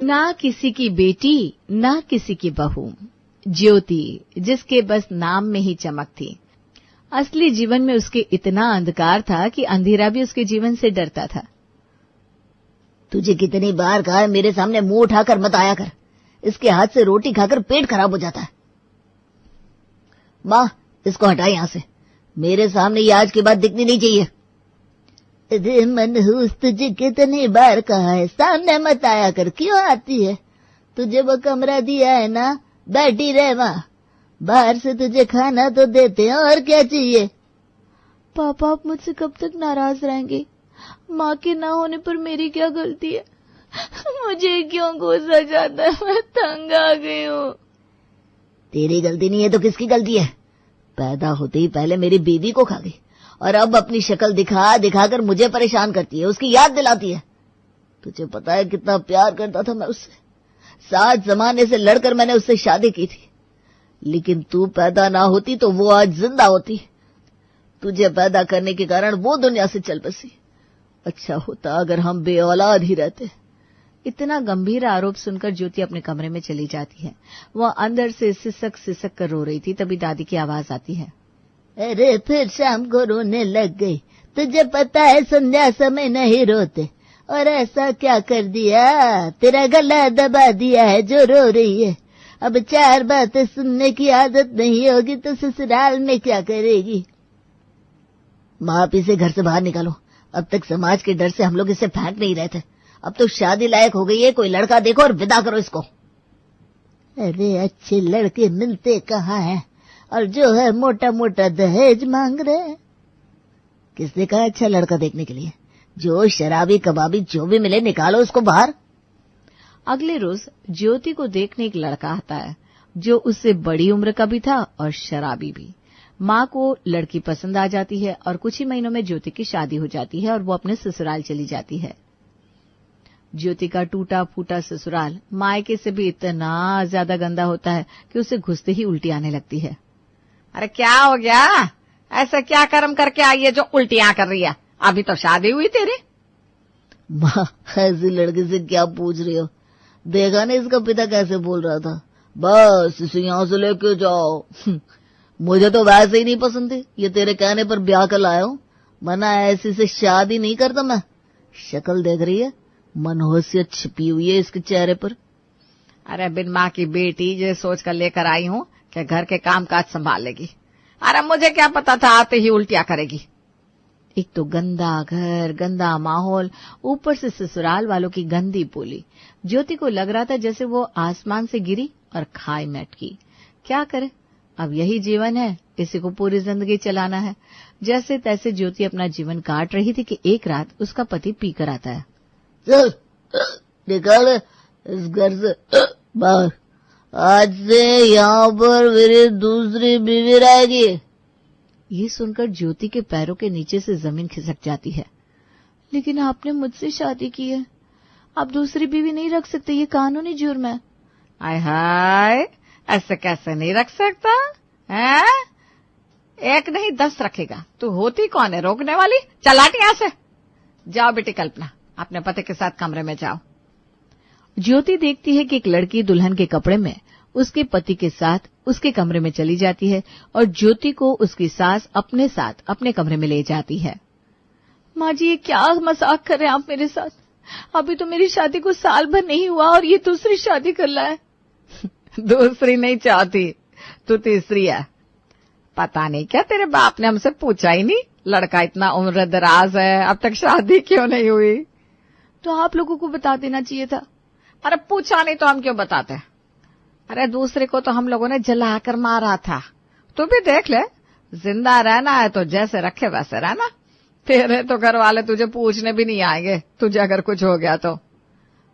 ना किसी की बेटी ना किसी की बहू, ज्योति जिसके बस नाम में ही चमक थी। असली जीवन में उसके इतना अंधकार था कि अंधेरा भी उसके जीवन से डरता था। तुझे कितनी बार कहा है मेरे सामने मुंह उठाकर मत आया कर, इसके हाथ से रोटी खाकर पेट खराब हो जाता है। माँ, इसको हटा यहाँ से, मेरे सामने ये आज के बाद दिखनी नहीं चाहिए। अरे मनहूस, तुझे कितनी बार कहा है सामने मत आया कर, क्यों आती है? तुझे वो कमरा दिया है ना, बैठी रहे वहाँ, बाहर से तुझे खाना तो देते हैं, और क्या चाहिए? पापा, आप मुझसे कब तक नाराज रहेंगे? माँ के ना होने पर मेरी क्या गलती है? मुझे क्यों गुस्सा जाता है? मैं तंग आ गई हूँ। तेरी गलती नहीं है तो किसकी गलती है? पैदा होते ही पहले मेरी बीवी को खा गई, और अब अपनी शक्ल दिखा दिखाकर मुझे परेशान करती है, उसकी याद दिलाती है। तुझे पता है कितना प्यार करता था मैं उससे, 7 जमाने से लड़कर मैंने उससे शादी की थी, लेकिन तू पैदा ना होती तो वो आज जिंदा होती। तुझे पैदा करने के कारण वो दुनिया से चल बसी। अच्छा होता अगर हम बेऔलाद ही रहते। इतना गंभीर आरोप सुनकर ज्योति अपने कमरे में चली जाती है। वह अंदर से सिसक सिसक कर रो रही थी। तभी दादी की आवाज आती है। अरे फिर शाम को रोने लग गई। तुझे पता है संध्या समय नहीं रोते, और ऐसा क्या कर दिया, तेरा गला दबा दिया है जो रो रही है। अब 4 बातें सुनने की आदत नहीं होगी तो ससुराल में क्या करेगी? माँ, आप इसे घर से बाहर निकालो। अब तक समाज के डर से हम लोग इसे फेंक नहीं रहे थे, अब तो शादी लायक हो गई है, कोई लड़का देखो और विदा करो इसको। अरे अच्छे लड़के मिलते कहाँ हैं, और जो है मोटा मोटा दहेज मांग रहे। किसने कहा अच्छा लड़का देखने के लिए? जो शराबी कबाबी जो भी मिले निकालो उसको बाहर। अगले रोज ज्योति को देखने एक लड़का आता है, जो उससे बड़ी उम्र का भी था और शराबी भी। माँ को लड़की पसंद आ जाती है और कुछ ही महीनों में ज्योति की शादी हो जाती है और वो अपने ससुराल चली जाती है। ज्योति का टूटा फूटा ससुराल मायके से भी इतना ज्यादा गंदा होता है कि उसे घुसते ही उल्टी आने लगती है। अरे क्या हो गया? ऐसा क्या कर्म करके आई है जो उल्टियां कर रही है? अभी तो शादी हुई तेरी। माँ, ऐसी लड़की से क्या पूछ रही हो? देखा नहीं इसका पिता कैसे बोल रहा था, बस इसे यहाँ से लेके जाओ। मुझे तो वैसे ही नहीं पसंद थी, ये तेरे कहने पर ब्याह कर लाया हूँ, वरना ऐसी से शादी नहीं करता मैं। शक्ल देख रही है, मनहूसियत छिपी हुई है इसके चेहरे पर। अरे बिन माँ की बेटी ये सोच कर लेकर आई हूँ कि घर के काम काज संभाल लेगी। अरे मुझे क्या पता था आते ही उल्टियां करेगी। एक तो गंदा घर, गंदा माहौल, ऊपर से ससुराल वालों की गंदी बोली। ज्योति को लग रहा था जैसे वो आसमान से गिरी और खाई में अटकी। क्या करे, अब यही जीवन है, इसी को पूरी जिंदगी चलाना है। जैसे तैसे ज्योति अपना जीवन काट रही थी कि एक रात उसका पति पीकर आता है। चल निकाल इस घर से बाहर, आज से यहाँ पर मेरी दूसरी बीवी रहेगी। ये सुनकर ज्योति के पैरों के नीचे से जमीन खिसक जाती है। लेकिन आपने मुझसे शादी की है, आप दूसरी बीवी नहीं रख सकते, ये कानूनी जुर्म है। आय हाय, ऐसे कैसे नहीं रख सकता है? एक नहीं 10 रखेगा। तू होती कौन है रोकने वाली? चल हट यहाँ से। जाओ बेटी कल्पना, अपने पति के साथ कमरे में जाओ। ज्योति देखती है कि एक लड़की दुल्हन के कपड़े में उसके पति के साथ उसके कमरे में चली जाती है और ज्योति को उसकी सास अपने साथ अपने कमरे में ले जाती है। माँ जी, ये क्या मजाक कर रहे हैं आप मेरे साथ? अभी तो मेरी शादी को साल भर नहीं हुआ और ये दूसरी शादी कर रहा है। दूसरी नहीं चाहती, तू तीसरी है। पता नहीं क्या तेरे बाप ने हमसे पूछा ही नहीं, लड़का इतना उम्र दराज है, अब तक शादी क्यों नहीं हुई? तो आप लोगों को बता देना चाहिए था। अरे पूछा नहीं तो हम क्यों बताते? अरे दूसरे को तो हम लोगों ने जलाकर मारा था। तू भी देख ले, जिंदा रहना है तो जैसे रखे वैसे रहना। तेरे तो घर वाले तुझे पूछने भी नहीं आएंगे तुझे अगर कुछ हो गया तो।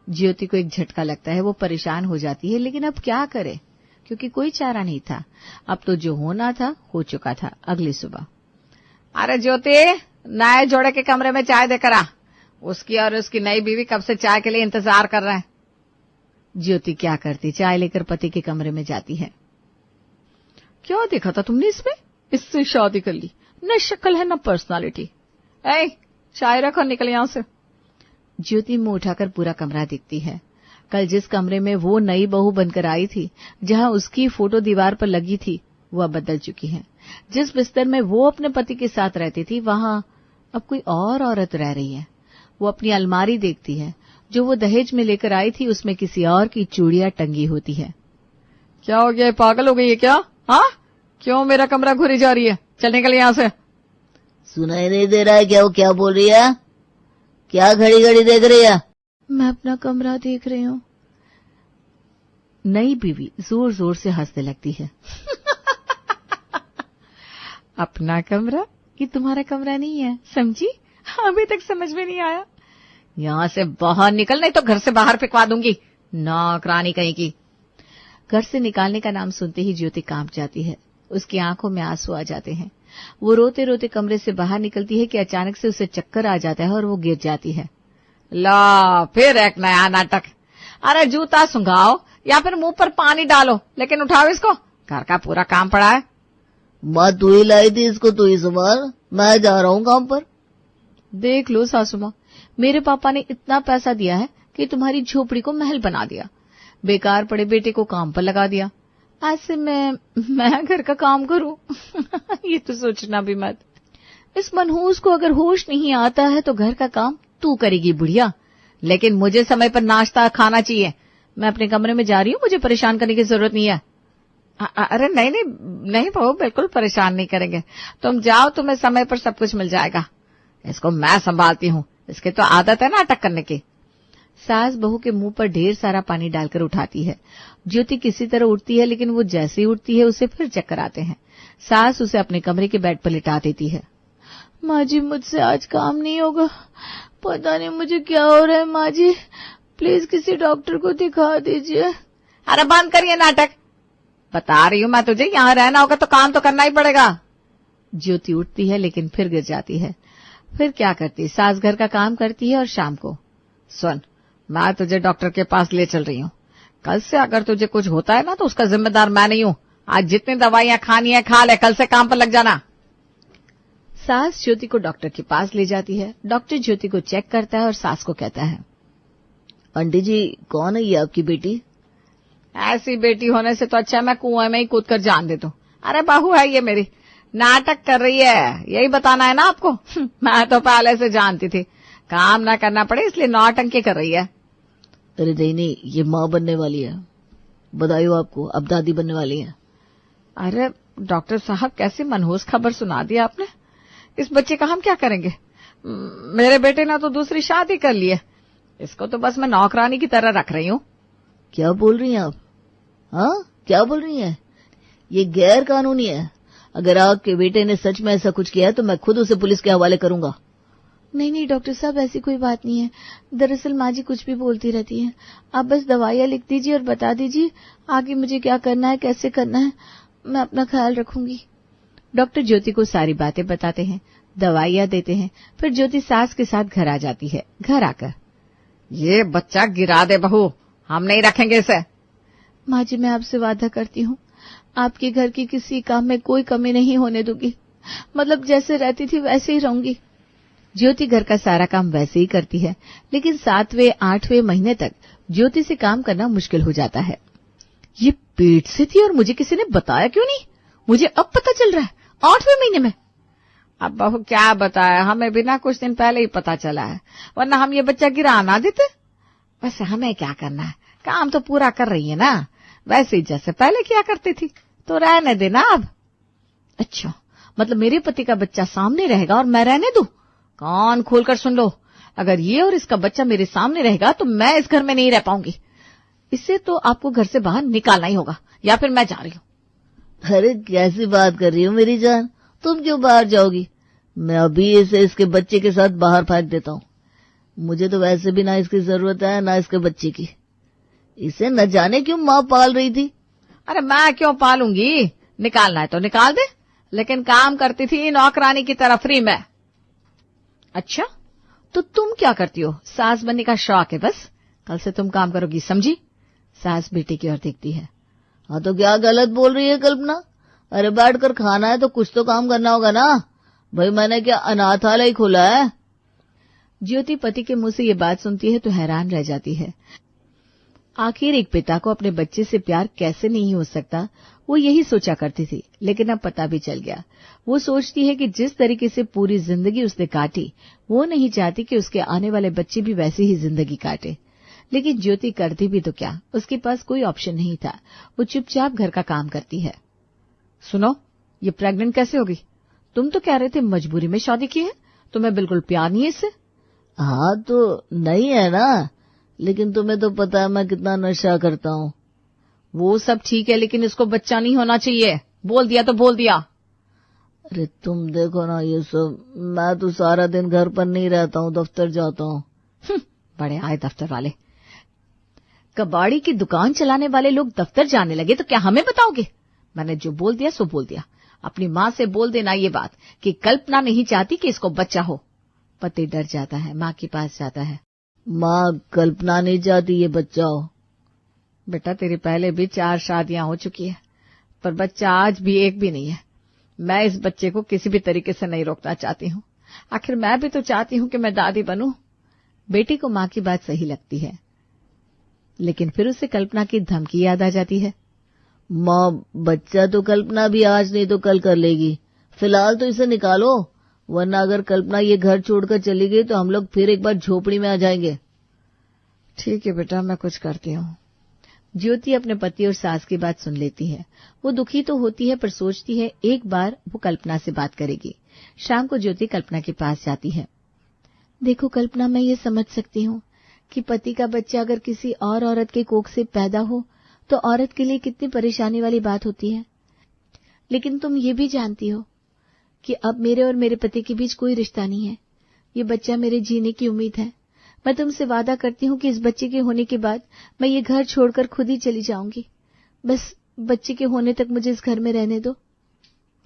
ज्योति को एक झटका लगता है, वो परेशान हो जाती है, लेकिन अब क्या करे, क्योंकि कोई चारा नहीं था। अब तो जो होना था हो चुका था। अगली सुबह, अरे ज्योति, नए जोड़े के कमरे में चाय देकर आ। उसकी और उसकी नई बीवी कब से चाय के लिए इंतजार कर रहे हैं। ज्योति क्या करती, चाय लेकर पति के कमरे में जाती है। क्या देखा था तुमने इसमें? इससे शादी कर ली, न शक्ल है न पर्सनालिटी। चाय रखो, निकल यहां से। ज्योति मुंह उठाकर पूरा कमरा देखती है। कल जिस कमरे में वो नई बहू बनकर आई थी, जहां उसकी फोटो दीवार पर लगी थी, वह बदल चुकी है। जिस बिस्तर में वो अपने पति के साथ रहती थी, वहां अब कोई और औरत रह रही है। वो अपनी अलमारी देखती है, जो वो दहेज में लेकर आई थी, उसमें किसी और की चूड़ियां टंगी होती है। क्या हो गया, पागल हो गई है क्या? हाँ, क्यों मेरा कमरा घुरी जा रही है? चल निकल यहाँ से। सुनाई नहीं दे रहा है क्या? वो क्या बोल रही है? क्या घड़ी घड़ी देख रही है? मैं अपना कमरा देख रही हूँ। नई बीवी जोर जोर से हंसने लगती है। अपना कमरा? ये तुम्हारा कमरा नहीं है, समझी? अभी तक समझ में नहीं आया? यहां से बाहर निकल, नहीं तो घर से बाहर फेंकवा दूंगी, नौकरानी कहीं की। घर से निकालने का नाम सुनते ही ज्योति कांप जाती है। उसकी आंखों में आंसू आ जाते हैं। वो रोते रोते कमरे से बाहर निकलती है कि अचानक से उसे चक्कर आ जाता है और वो गिर जाती है। ला, फिर एक नया नाटक। अरे जूता सुंघाओ या फिर मुंह पर पानी डालो, लेकिन उठाओ इसको, घर का पूरा काम पड़ा है। माँ तू ही लाई थी इसको, तू ही संभाल, मैं जा रहा हूँ काम पर। देख लो सासू माँ, मेरे पापा ने इतना पैसा दिया है कि तुम्हारी झोपड़ी को महल बना दिया, बेकार पड़े बेटे को काम पर लगा दिया। ऐसे मैं घर का काम करूं? ये तो सोचना भी मत। इस मनहूस को अगर होश नहीं आता है तो घर का काम तू करेगी बुढ़िया। लेकिन मुझे समय पर नाश्ता खाना चाहिए। मैं अपने कमरे में जा रही हूँ, मुझे परेशान करने की जरूरत नहीं है। अरे नहीं नहीं नहीं बहू, बिल्कुल परेशान नहीं करेंगे। तुम जाओ, तुम्हें समय पर सब कुछ मिल जाएगा। इसको मैं संभालती हूँ, इसकी तो आदत है नाटक करने की। सास बहू के मुंह पर ढेर सारा पानी डालकर उठाती है। ज्योति किसी तरह उठती है, लेकिन वो जैसे ही उठती है उसे फिर चक्कर आते हैं। सास उसे अपने कमरे के बेड पर लिटा देती है। माँ जी, मुझसे आज काम नहीं होगा, पता नहीं मुझे क्या हो रहा है। माँ जी प्लीज किसी डॉक्टर को दिखा दीजिए। अरे बंद करिए नाटक, बता रही हूँ मैं तुझे, यहाँ रहना होगा तो काम तो करना ही पड़ेगा। ज्योति उठती है लेकिन फिर गिर जाती है। फिर क्या करती? सास घर का काम करती है और शाम को, सुन, मैं तुझे डॉक्टर के पास ले चल रही हूँ। कल से अगर तुझे कुछ होता है ना तो उसका जिम्मेदार मैं नहीं हूँ। आज जितनी दवाइयां खानी है खा ले, कल से काम पर लग जाना। सास ज्योति को डॉक्टर के पास ले जाती है। डॉक्टर ज्योति को चेक करता है और सास को कहता है, आंटी जी कौन है ये आपकी बेटी? ऐसी बेटी होने से तो अच्छा मैं कुएं में ही कूद कर जान दे दूं। अरे बहू है ये मेरी, नाटक कर रही है, यही बताना है ना आपको? मैं तो पहले से जानती थी, काम ना करना पड़े इसलिए नौटंकी कर रही है। अरे नहीं, ये माँ बनने वाली है, बधाई हो आपको, अब दादी बनने वाली है। अरे डॉक्टर साहब, कैसी मनहूस खबर सुना दी आपने। इस बच्चे का हम क्या करेंगे? मेरे बेटे ने तो दूसरी शादी कर ली है, इसको तो बस मैं नौकरानी की तरह रख रही हूँ। क्या बोल रही हैं आप? हाँ, क्या बोल रही हैं? ये गैर कानूनी है। अगर आपके बेटे ने सच में ऐसा कुछ किया है तो मैं खुद उसे पुलिस के हवाले करूंगा। नहीं डॉक्टर साहब, ऐसी कोई बात नहीं है। दरअसल माँ जी कुछ भी बोलती रहती हैं। आप बस दवाइयाँ लिख दीजिए और बता दीजिए आगे मुझे क्या करना है, कैसे करना है, मैं अपना ख्याल रखूंगी। डॉक्टर ज्योति को सारी बातें बताते हैं, दवाइयाँ देते हैं। फिर ज्योति सास के साथ घर आ जाती है। घर आकर, ये बच्चा गिरा दे बहू, हम नहीं रखेंगे इसे। माँ जी मैं आपसे वादा करती हूँ, आपके घर की किसी काम में कोई कमी नहीं होने दूंगी। मतलब जैसे रहती थी वैसे ही रहूंगी। ज्योति घर का सारा काम वैसे ही करती है, लेकिन 7वें 8वें महीने तक ज्योति से काम करना मुश्किल हो जाता है। ये पेट से थी और मुझे किसी ने बताया क्यों नहीं? मुझे अब पता चल रहा है, 8वें महीने में। अब बहू क्या बताया, हमें भी ना कुछ दिन पहले ही पता चला है, वरना हम ये बच्चा गिरा ना देते। वैसे हमें क्या करना है, काम तो पूरा कर रही है ना, वैसे ही जैसे पहले किया करती थी, तो रहने देना अब। अच्छा, मतलब मेरे पति का बच्चा सामने रहेगा और मैं रहने दूं? कान खोलकर सुन लो, अगर ये और इसका बच्चा मेरे सामने रहेगा तो मैं इस घर में नहीं रह पाऊंगी। इससे तो आपको घर से बाहर निकालना ही होगा, या फिर मैं जा रही हूँ। अरे कैसी बात कर रही हो मेरी जान, तुम क्यों बाहर जाओगी? मैं अभी इसे इसके बच्चे के साथ बाहर फेंक देता हूँ। मुझे तो वैसे भी ना इसकी जरूरत है ना इसके बच्चे की। इसे न जाने क्यों माँ पाल रही थी। अरे मैं क्यों पालूंगी, निकालना है तो निकाल दे, लेकिन काम करती थी नौकरानी की तरह फ्री में। अच्छा, तो तुम क्या करती हो? सास बनने का शौक है बस, कल से तुम काम करोगी, समझी? सास बेटे की ओर देखती है। हाँ तो क्या गलत बोल रही है कल्पना? अरे बैठकर खाना है तो कुछ तो काम करना होगा ना भाई, मैंने क्या अनाथालय खोला है? ज्योति पति के मुंह से ये बात सुनती है तो हैरान रह जाती है। आखिर एक पिता को अपने बच्चे से प्यार कैसे नहीं हो सकता, वो यही सोचा करती थी, लेकिन अब पता भी चल गया। वो सोचती है कि जिस तरीके से पूरी जिंदगी उसने काटी, वो नहीं चाहती कि उसके आने वाले बच्चे भी वैसी ही जिंदगी काटे। लेकिन ज्योति करती भी तो क्या, उसके पास कोई ऑप्शन नहीं था। वो चुपचाप घर का काम करती है। सुनो, ये प्रेग्नेंट कैसे होगी? तुम तो कह रहे थे मजबूरी में शादी की है, तुम्हें बिल्कुल प्यार नहीं है इससे। हाँ तो नहीं है ना, लेकिन तुम्हें तो पता है मैं कितना नशा करता हूँ। वो सब ठीक है, लेकिन इसको बच्चा नहीं होना चाहिए। बोल दिया तो बोल दिया। अरे तुम देखो ना ये सब, मैं तो सारा दिन घर पर नहीं रहता हूँ, दफ्तर जाता हूँ। बड़े आए दफ्तर वाले। कबाड़ी की दुकान चलाने वाले लोग दफ्तर जाने लगे तो क्या हमें बताओगे? मैंने जो बोल दिया सो बोल दिया। अपनी माँ से बोल देना ये बात कि कल्पना नहीं चाहती कि इसको बच्चा हो। पति डर जाता है, माँ के पास जाता है। माँ, कल्पना नहीं चाहती ये बच्चा हो। बेटा, तेरी पहले भी 4 शादियां हो चुकी है, पर बच्चा आज भी एक भी नहीं है। मैं इस बच्चे को किसी भी तरीके से नहीं रोकना चाहती हूँ। आखिर मैं भी तो चाहती हूँ कि मैं दादी बनूं। बेटी को माँ की बात सही लगती है, लेकिन फिर उसे कल्पना की धमकी याद आ जाती है। माँ, बच्चा तो कल्पना भी आज नहीं तो कल कर लेगी। फिलहाल तो इसे निकालो, वरना अगर कल्पना ये घर छोड़कर चली गई तो हम लोग फिर एक बार झोपड़ी में आ जाएंगे। ठीक है बेटा, मैं कुछ करती हूँ। ज्योति अपने पति और सास की बात सुन लेती है। वो दुखी तो होती है, पर सोचती है एक बार वो कल्पना से बात करेगी। शाम को ज्योति कल्पना के पास जाती है। देखो कल्पना, मैं ये समझ सकती हूँ कि पति का बच्चा अगर किसी और औरत के कोख से पैदा हो तो औरत के लिए कितनी परेशानी वाली बात होती है। लेकिन तुम ये भी जानती हो कि अब मेरे और मेरे पति के बीच कोई रिश्ता नहीं है। ये बच्चा मेरे जीने की उम्मीद है। मैं तुमसे वादा करती हूँ कि इस बच्चे के होने के बाद मैं ये घर छोड़कर खुद ही चली जाऊंगी। बस बच्चे के होने तक मुझे इस घर में रहने दो।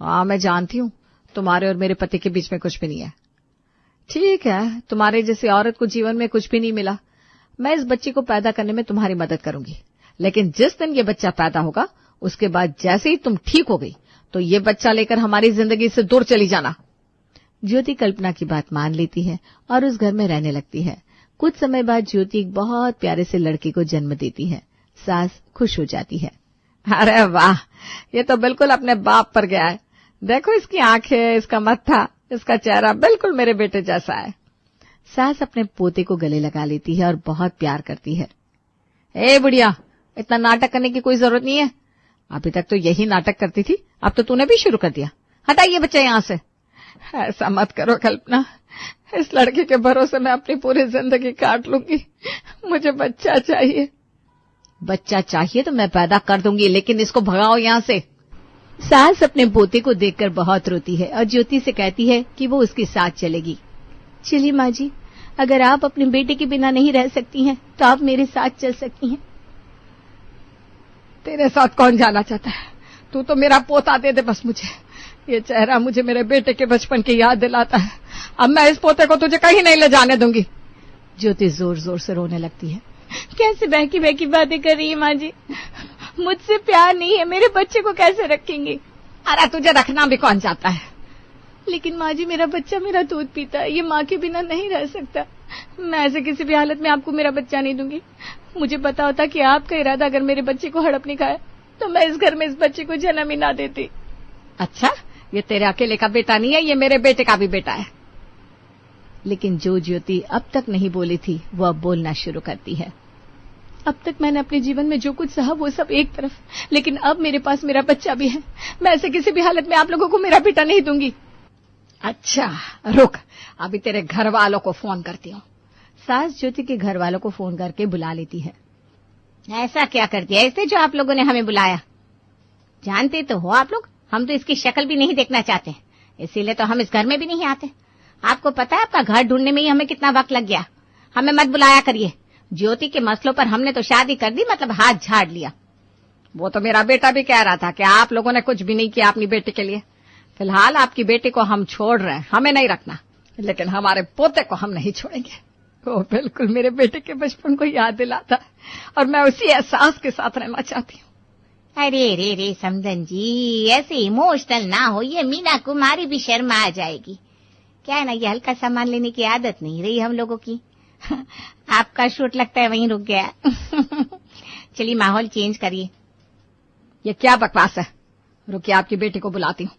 हाँ, मैं जानती हूँ तुम्हारे और मेरे पति के बीच में कुछ भी नहीं है। ठीक है, तुम्हारे जैसी औरत को जीवन में कुछ भी नहीं मिला। मैं इस बच्चे को पैदा करने में तुम्हारी मदद करूंगी, लेकिन जिस दिन ये बच्चा पैदा होगा उसके बाद जैसे ही तुम ठीक हो गई तो ये बच्चा लेकर हमारी जिंदगी से दूर चली जाना। ज्योति कल्पना की बात मान लेती है और उस घर में रहने लगती है। कुछ समय बाद ज्योति एक बहुत प्यारे से लड़के को जन्म देती है। सास खुश हो जाती है। अरे वाह, ये तो बिल्कुल अपने बाप पर गया है। देखो इसकी आंखें, इसका मत्था, इसका चेहरा बिल्कुल मेरे बेटे जैसा है। सास अपने पोते को गले लगा लेती है और बहुत प्यार करती है। ए बुढ़िया, इतना नाटक करने की कोई जरूरत नहीं है। अभी तक तो यही नाटक करती थी, अब तो तूने भी शुरू कर दिया। हटाइए बच्चा यहाँ से। ऐसा मत करो कल्पना, इस लड़के के भरोसे मैं अपनी पूरी जिंदगी काट लूंगी। मुझे बच्चा चाहिए। बच्चा चाहिए तो मैं पैदा कर दूंगी, लेकिन इसको भगाओ यहाँ से। सास अपने पोते को देखकर बहुत रोती है और ज्योति से कहती है कि वो उसके साथ चलेगी। चलिए माँ जी, अगर आप अपने बेटे के बिना नहीं रह सकती हैं तो आप मेरे साथ चल सकती हैं। तेरे साथ कौन जाना चाहता है? तू तो मेरा पोता दे दे बस मुझे। ये चेहरा मुझे मेरे बेटे के बचपन की याद दिलाता है। अब मैं इस पोते को तुझे कहीं नहीं ले जाने दूंगी। ज्योति जोर जोर से रोने लगती है। कैसे बहकी बहकी बातें कर रही है माँ जी? मुझसे प्यार नहीं है, मेरे बच्चे को कैसे रखेंगी? अरे तुझे रखना भी कौन चाहता है? लेकिन माँ जी, मेरा बच्चा मेरा दूध पीता है, ये माँ के बिना नहीं रह सकता। मैं ऐसे किसी भी हालत में आपको मेरा बच्चा नहीं दूंगी। मुझे पता होता कि आपका इरादा अगर मेरे बच्चे को हड़प नहीं खाया तो मैं इस घर में इस बच्चे को जन्म ही ना देती। अच्छा, ये तेरे अकेले का बेटा नहीं है, ये मेरे बेटे का भी बेटा है। लेकिन जो ज्योति अब तक नहीं बोली थी वो अब बोलना शुरू करती है। अब तक मैंने अपने जीवन में जो कुछ सहा वो सब एक तरफ, लेकिन अब मेरे पास मेरा बच्चा भी है। मैं ऐसे किसी भी हालत में आप लोगों को मेरा बेटा नहीं दूंगी। अच्छा रुक, अभी तेरे घर वालों को फोन करती हूँ। सास ज्योति के घर वालों को फोन करके बुला लेती है। ऐसा क्या कर दिया इसने जो आप लोगों ने हमें बुलाया? जानते तो हो आप लोग, हम तो इसकी शक्ल भी नहीं देखना चाहते, इसीलिए तो हम इस घर में भी नहीं आते। आपको पता है आपका घर ढूंढने में ही हमें कितना वक्त लग गया। हमें मत बुलाया करिए। ज्योति के मसलों पर हमने तो शादी कर दी, मतलब हाथ झाड़ लिया। वो तो मेरा बेटा भी कह रहा था कि आप लोगों ने कुछ भी नहीं किया अपनी बेटी के लिए। फिलहाल आपकी बेटी को हम छोड़ रहे हैं, हमें नहीं रखना, लेकिन हमारे पोते को हम नहीं छोड़ेंगे। वो बिल्कुल मेरे बेटे के बचपन को याद दिलाता है और मैं उसी एहसास के साथ रहना चाहती हूँ। अरे रे रे समधन जी, ऐसे इमोशनल ना हो, ये मीना कुमारी भी शर्मा आ जाएगी। क्या है ना, ये हल्का सामान लेने की आदत नहीं रही हम लोगों की। आपका शूट लगता है वहीं रुक गया। चलिए माहौल चेंज करिए। ये क्या बकवास है? रुकिए, आपकी बेटी को बुलाती हूँ।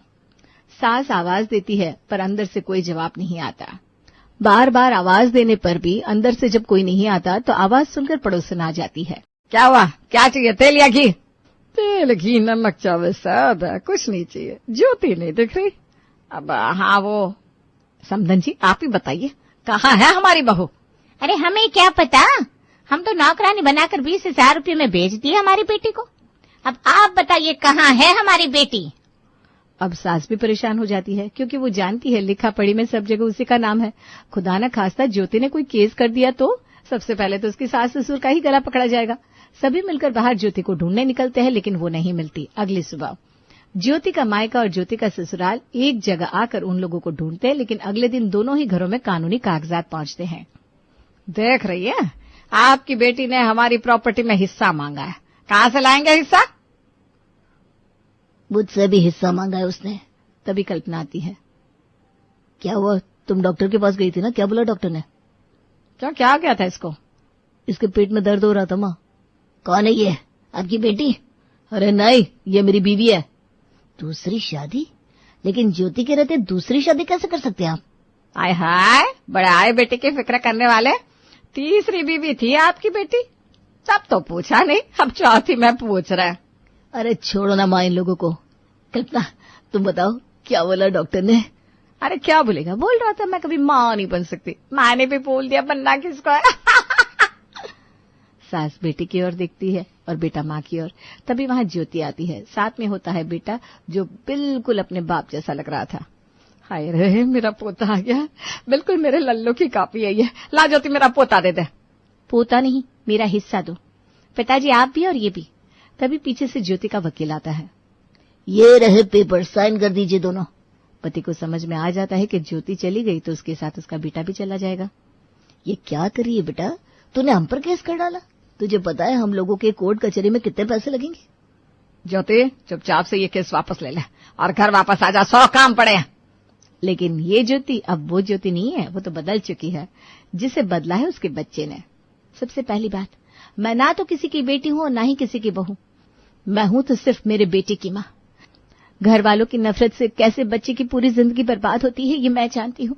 सास आवाज देती है पर अंदर से कोई जवाब नहीं आता। बार बार आवाज देने पर भी अंदर से जब कोई नहीं आता तो आवाज सुनकर पड़ोसन आ जाती है। क्या हुआ? क्या चाहिए? तेल या घी? तेल, घी, नमक, चावल सब है, कुछ नहीं चाहिए। ज्योति नहीं दिख रही। अब हाँ, वो समधन जी आप ही बताइए, कहाँ है हमारी बहू? अरे हमें क्या पता, हम तो नौकरानी बनाकर 20,000 रुपये में बेच दिए हमारी बेटी को। अब आप बताइए कहाँ है हमारी बेटी? अब सास भी परेशान हो जाती है क्योंकि वो जानती है लिखा पढ़ी में सब जगह उसी का नाम है। खुदा न खास्ता ज्योति ने कोई केस कर दिया तो सबसे पहले तो उसकी सास ससुर का ही गला पकड़ा जाएगा। सभी मिलकर बाहर ज्योति को ढूंढने निकलते हैं लेकिन वो नहीं मिलती। अगली सुबह ज्योति का मायका और ज्योति का ससुराल एक जगह आकर उन लोगों को ढूंढते हैं, लेकिन अगले दिन दोनों ही घरों में कानूनी कागजात पहुंचते हैं। देख रही है, आपकी बेटी ने हमारी प्रॉपर्टी में हिस्सा मांगा है। कहाँ से लाएंगे हिस्सा? मुझसे भी हिस्सा मांगा है उसने। तभी कल्पना आती है। क्या हुआ? तुम डॉक्टर के पास गई थी ना, क्या बोला डॉक्टर ने? क्या हो गया था इसको? इसके पेट में दर्द हो रहा था माँ। कौन है ये? आपकी बेटी? अरे नहीं, ये मेरी बीवी है। दूसरी शादी? लेकिन ज्योति के रहते दूसरी शादी कैसे कर सकते हैं आप? आय हाय, बड़े आए बेटे की फिक्र करने वाले। तीसरी बीवी थी आपकी बेटी? तब तो पूछा नहीं, अब चौथी में पूछ रहा। अरे छोड़ो ना माँ इन लोगों को। कल्पना तुम बताओ क्या बोला डॉक्टर ने? अरे क्या बोलेगा, बोल रहा था मैं कभी माँ नहीं बन सकती। माँ ने भी बोल दिया, बनना किसको है? सास बेटी की ओर देखती है और बेटा माँ की ओर। तभी वहां ज्योति आती है, साथ में होता है बेटा जो बिल्कुल अपने बाप जैसा लग रहा था। हाय रे, मेरा पोता आ गया, बिल्कुल मेरे लल्लू की कॉपी है ये। ला ज्योति, मेरा पोता दे दे। पोता नहीं, मेरा हिस्सा दो। पिताजी आप भी और ये भी। तभी पीछे से ज्योति का वकील आता है। ये रहे पेपर, साइन कर दीजिए दोनों। पति को समझ में आ जाता है कि ज्योति चली गई तो उसके साथ उसका बेटा भी चला जाएगा। ये क्या करिए बेटा, तूने हम पर केस कर डाला। तुझे पता है हम लोगों के कोर्ट कचहरी में कितने पैसे लगेंगे? ज्योति चुपचाप से ये केस वापस ले ले और घर वापस आ जा, 100 काम पड़े हैं। लेकिन ये ज्योति अब वो ज्योति नहीं है, वो तो बदल चुकी है। जिसे बदला है उसके बच्चे ने। सबसे पहली बात, मैं ना तो किसी की बेटी हूं और ना ही किसी की बहू। मैं हूं तो सिर्फ मेरे बेटे की माँ। घर वालों की नफरत से कैसे बच्चे की पूरी जिंदगी बर्बाद होती है ये मैं जानती हूँ।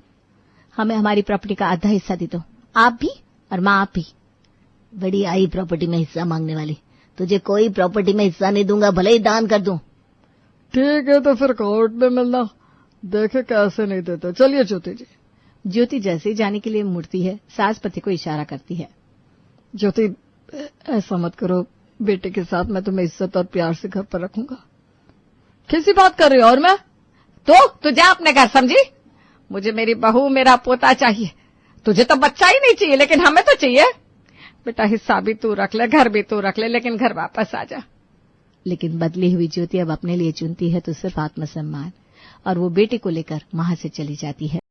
हमें हमारी प्रॉपर्टी का आधा हिस्सा दे दो, आप भी और माँ आप भी। बड़ी आई प्रॉपर्टी में हिस्सा मांगने वाली। तुझे कोई प्रॉपर्टी में हिस्सा नहीं दूंगा, भले ही दान कर दूं। ठीक है तो फिर कोर्ट में मिलना, देखे कैसे नहीं देते। चलिए ज्योति जी। ज्योति जैसे ही जाने के लिए मुड़ती है, सास पति को इशारा करती है। ज्योति ऐसा मत करो, बेटे के साथ मैं तुम्हें इज्जत और प्यार से घर पर रखूंगा। कैसी बात कर रही हो? और मैं तो जा अपने घर, समझी? मुझे मेरी बहू मेरा पोता चाहिए। तुझे तो बच्चा ही नहीं चाहिए, लेकिन हमें तो चाहिए। बेटा हिस्सा भी तू रख ले, घर भी तू रख ले, लेकिन घर वापस आ जा। लेकिन बदली हुई ज्योति अब अपने लिए चुनती है तो सिर्फ आत्मसम्मान, और वो बेटे को लेकर वहां से चली जाती है।